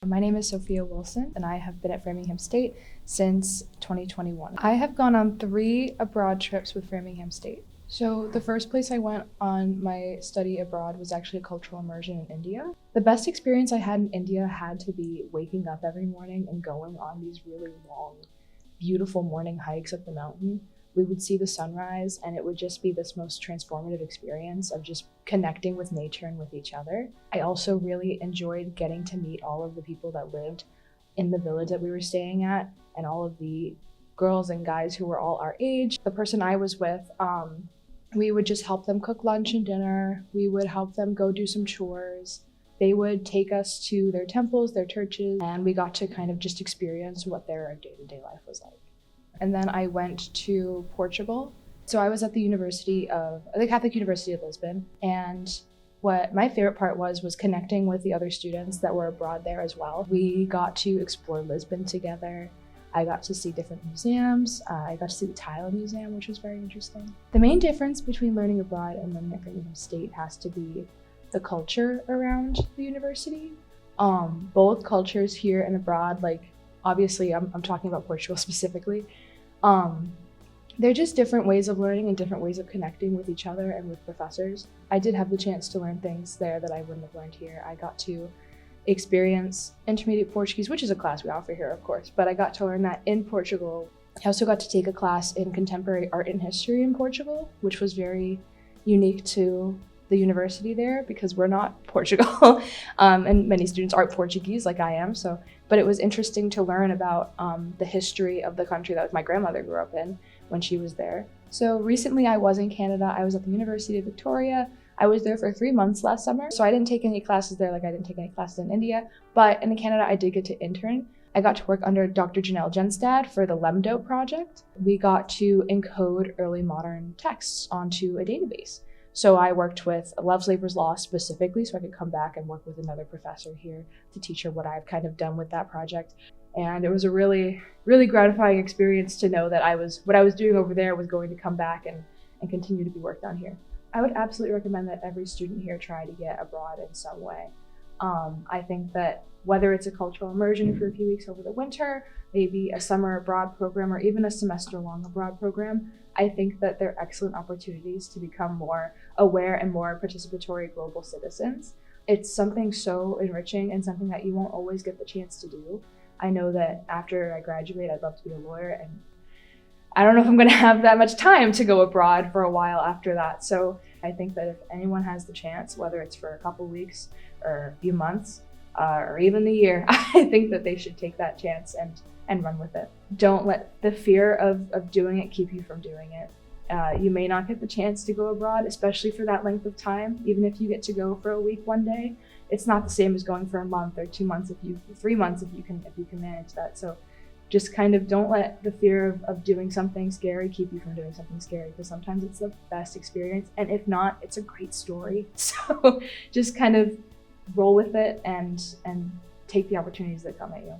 My name is Sophia Wilson, and I have been at Framingham State since 2021. I have gone on 3 abroad trips with Framingham State. So the first place I went on my study abroad was actually a cultural immersion in India. The best experience I had in India had to be waking up every morning and going on these really long, beautiful morning hikes up the mountain. We would see the sunrise, and it would just be this most transformative experience of just connecting with nature and with each other. I also really enjoyed getting to meet all of the people that lived in the village that we were staying at, and all of the girls and guys who were all our age. The person I was with, we would just help them cook lunch and dinner. We would help them go do some chores. They would take us to their temples, their churches, and we got to kind of just experience what their day-to-day life was like. And then I went to Portugal. So I was at the Catholic University of Lisbon. And what my favorite part was connecting with the other students that were abroad there as well. We got to explore Lisbon together. I got to see different museums. I got to see the Tile Museum, which was very interesting. The main difference between learning abroad and learning at Framingham State has to be the culture around the university. Both cultures here and abroad, like obviously I'm talking about Portugal specifically. They're just different ways of learning and different ways of connecting with each other and with professors. I did have the chance to learn things there that I wouldn't have learned here. I got to experience intermediate Portuguese, which is a class we offer here, of course, but I got to learn that in Portugal. I also got to take a class in contemporary art and history in Portugal, which was very unique to the university there because we're not Portugal, and many students aren't Portuguese like I am. But it was interesting to learn about the history of the country that my grandmother grew up in when she was there. So recently I was in Canada. I was at the University of Victoria. I was there for 3 months last summer. So I didn't take any classes there like I didn't take any classes in India, but in Canada I did get to intern. I got to work under Dr. Janelle Genstad for the Lemdo project. We got to encode early modern texts onto a database. So I worked with Love's Labor's Law specifically so I could come back and work with another professor here to teach her what I've kind of done with that project. And it was a really, really gratifying experience to know that what I was doing over there was going to come back and continue to be worked on here. I would absolutely recommend that every student here try to get abroad in some way. I think that whether it's a cultural immersion for a few weeks over the winter, maybe a summer abroad program, or even a semester-long abroad program, I think that they're excellent opportunities to become more aware and more participatory global citizens. It's something so enriching and something that you won't always get the chance to do. I know that after I graduate, I'd love to be a lawyer, and I don't know if I'm going to have that much time to go abroad for a while after that. So I think that if anyone has the chance, whether it's for a couple weeks or a few months or even a year, I think that they should take that chance and run with it. Don't let the fear of doing it keep you from doing it. You may not get the chance to go abroad, especially for that length of time. Even if you get to go for a week one day, it's not the same as going for a month or 2 months 3 months if you can manage that. So just kind of don't let the fear of doing something scary keep you from doing something scary, because sometimes it's the best experience, and if not, it's a great story. So just kind of roll with it and take the opportunities that come at you.